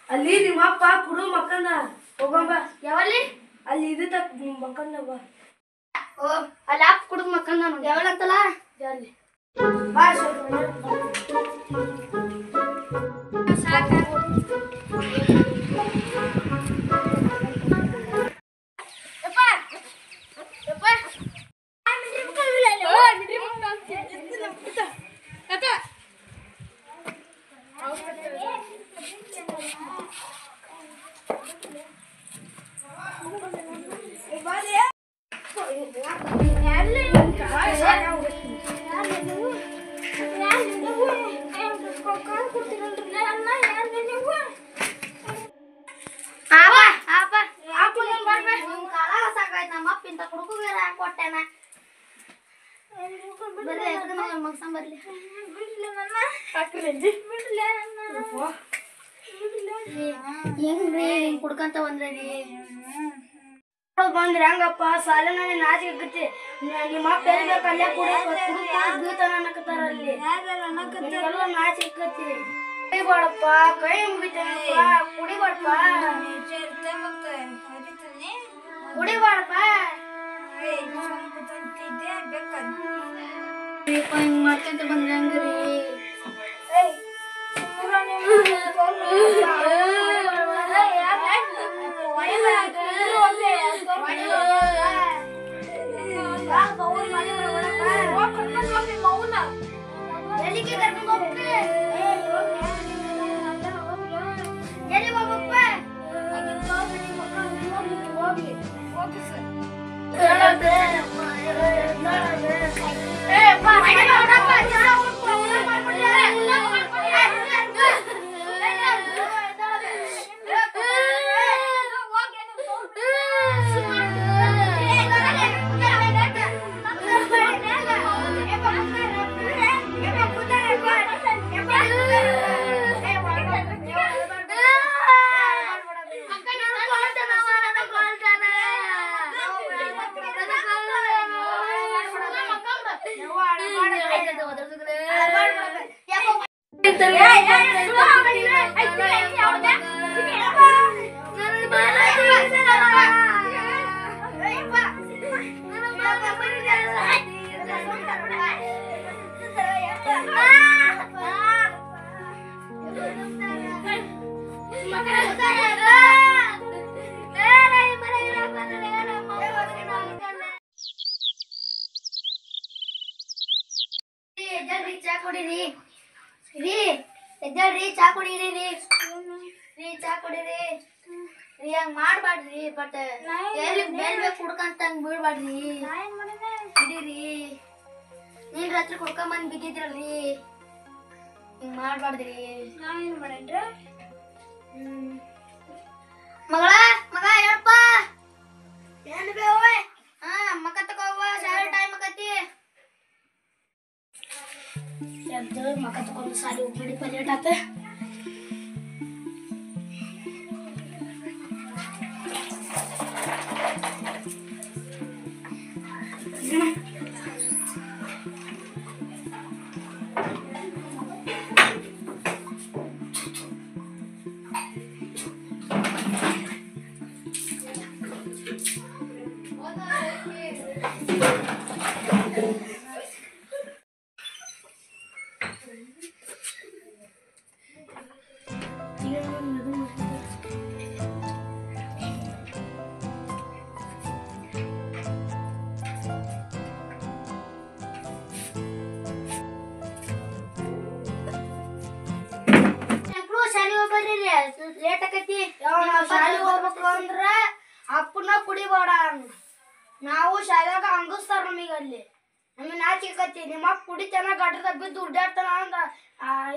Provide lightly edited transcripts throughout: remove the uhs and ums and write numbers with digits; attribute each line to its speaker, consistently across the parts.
Speaker 1: ಅಲ್ಲಿ ನಿಮ್ಮಪ್ಪ ಕುಡು ಮಕ್ಕಂದ ಹೋಗಂಬ ಯಾವಲ್ಲಿ ಅಲ್ಲಿ ಇದು ಮಕ್ಕಂದ ಬಾ ಅಲ್ಲಿ ಆಪ್ ಕುಡುದ್ ಮಕ್ಕಂದ ಯಾವಲ್ಲಂತಲ್ಲ ಅಲ್ಲಿ ಬಾ ಸಾಕ ಕುಡ್ಕಂತ ಬಂದ್ರಿ ಬಂದ್ರಿ ಹಂಗಪ್ಪ ಸಾಲನ ನಾಚಿ ಆಗತಿ ನಿಮ್ಮ ಅಪ್ಪ ಎಲ್ಬೇಕು ಅಲ್ಲೇ ಕುಡಿತಾನ ಅನ್ನಕತ್ತಾರ ಅಲ್ಲಿ ನಾಚಿ ಆಗತಿ ಕುಡಿಬಾಡಪ್ಪ ಕೈ ಮುಗಿತಾನಪ್ಪ ಕುಡಿಬಾಡಪ್ಪ ಕುಡಿಬಾಡಪ್ಪ ಹಿಂಗ್ ಮಾಡ್ಕೊಂತ ಬಂದ್ರಿ ಹಂಗ್ರಿ ಚಾ ಕುಡೀರಿ ರೀ ಎದ್ದೇಳ್ರಿ ಚಾ ಕುಡೀರಿ ರೀ ಚಾ ಕುಡೀರಿ ರೀ ಹಂಗ್ ಮಾಡ್ಬಾಡ್ರಿ ಬಟ್ ಎಲ್ಲಿ ಬೇಲ್ಬೇಕು ಕುಡ್ಕಂತ ಹಂಗ್ ಬೀಳ್ಬಾಡ್ರಿ ಕುಡೀರಿ ನೀನ್ ರಾತ್ರಿ ಕುಡ್ಕೊಂಬಂದ್ ಬಿದ್ದಿದ್ರಲ್ರಿ ಹಿಂಗ್ ಮಾಡ್ಬಾರ್ದ್ರಿ ನಾವೇನ್ ಮಾಡೇನ್ರಿ ಮಗಳ ಮಗ ಹೇಳಪ್ಪ ಏನ್ ಬೇವ ಮಕ್ಕ ತಗೋವ ಶಾಲೆ ಟೈಮ್ ಆಗತಿ ಎದ್ದು ಮಕ್ಕ ತಗೊಂಡು ಸಾಲಿ ಹೋಗ್ಬಿಡಿ ಪಲ್ಲೇಟ್ ಆತ ಲೇಟ್ ಆಕೈತಿ ಶಾಲೆಗೆ ಹೋಗ್ಬೇಕು ಅಂದ್ರ ಅಪ್ಪನ ಕುಡಿಬೇಡ ನಾವು ಶಾಲ್ಯಾಗ ಹಂಗಸ್ತಾರ ನಮಗ ಅಲ್ಲಿ ನಮಗೆ ನಾಚಿಕೆ ಆಕೈತಿ ನಿಮ್ಮ ಅಪ್ಪ ಕುಡಿತಾನ ಗಡ್ರದಾಗ ಬಿದ್ದು ಉಡ್ಡಾಡ್ತಾನ ಅಂತ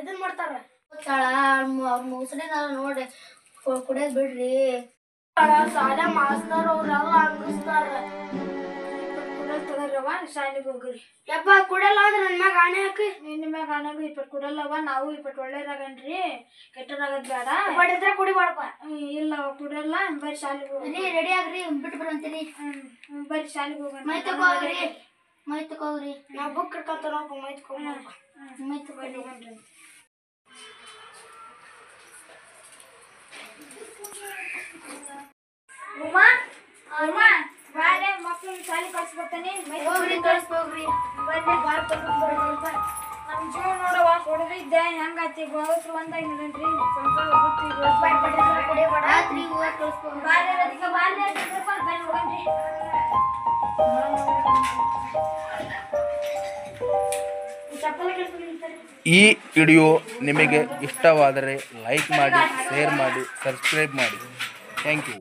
Speaker 1: ಇದನ್ ಮಾಡ್ತಾರ ಮುಸ್ಲಿನ ನೋಡಿ ಕುಡಿಯೋದ್ ಬಿಡ್ರಿ ಶಾಲೆ ಮಾಸ್ತರ್ ಅವ್ರೆಲ್ಲ ಹಂಗಸ್ತಾರ ತಗೋರವ ಶಾಲೆಗೆ ಹೋಗ್ರಿ ಯಪ್ಪ ಕುಡಲ್ಲ ಅಂದ್ರೆ ನನ್ನ ಮ್ಯಾಗ ಆಣೆ ಹಾಕಿ ನಿನ್ನ ಮ್ಯಾಗ ಆಣೆಗೂ 20 ಕುಡಲ್ಲವ ನಾವು 20 ಒಳ್ಳೇರಾಗನ್ರಿ ಕೆಟ್ಟರಾಗದ್ ಬೇಡ ಬಡಿದ್ರೆ ಕುಡಿಬಾರಪ್ಪ ಇಲ್ಲ ಕುಡಲ್ಲ ಬರ್ರಿ ಶಾಲೆಗೆ ಹೋಗ್ರಿ ರೆಡಿ ಆಗ್ರಿ ಬಿಟ್ಟು ಬರಂತೀರಿ ಬರ್ರಿ ಶಾಲೆಗೆ ಹೋಗೋಣ ಮೈ ತಗೋಗ್ರಿ ನಾವು ಬುಕ್ ಕರ್ಕೊಂತ ಹೋಗ್ಬೇಕು ಮೈ ತಗೊಂಡ್ರಿ ಉಮಾ ಉಮಾ ಬಾರೆ ಮಕ್ಕಳು ಶಾಲೆ ಕಳ್ಸ್ಕೊತಾನೆ ಹೋಗ್ರಿ ಕಳ್ಸ್ಕೋಗ್ರಿ ಬರ್ರಿ ಬಾರ್ ತಗೊಂಡ್ಬರ್ರಿ ನಮ್ಮ ಜೀವ ನೋಡವ ಹೊಡೆದಿದ್ದೆ ಹೆಂಗಾತಿ ಗೋಸ್ರು ಒಂದಾಗಿ ನೋಡ್ರಿ ಸ್ವಲ್ಪ ಗೊತ್ತಿ ರಾತ್ರಿ ಹೋಗಿ ಕಳ್ಸ್ಕೊ ಬಾರೆ ಅದಕ್ಕೆ ಬಾರೆ ಬರ್ರಿ ಹೋಗನ್ರಿ
Speaker 2: ಈ ವಿಡಿಯೋ ನಿಮಗೆ ಇಷ್ಟವಾದರೆ ಲೈಕ್ ಮಾಡಿ, ಶೇರ್ ಮಾಡಿ, ಸಬ್ಸ್ಕ್ರೈಬ್ ಮಾಡಿ. Thank you.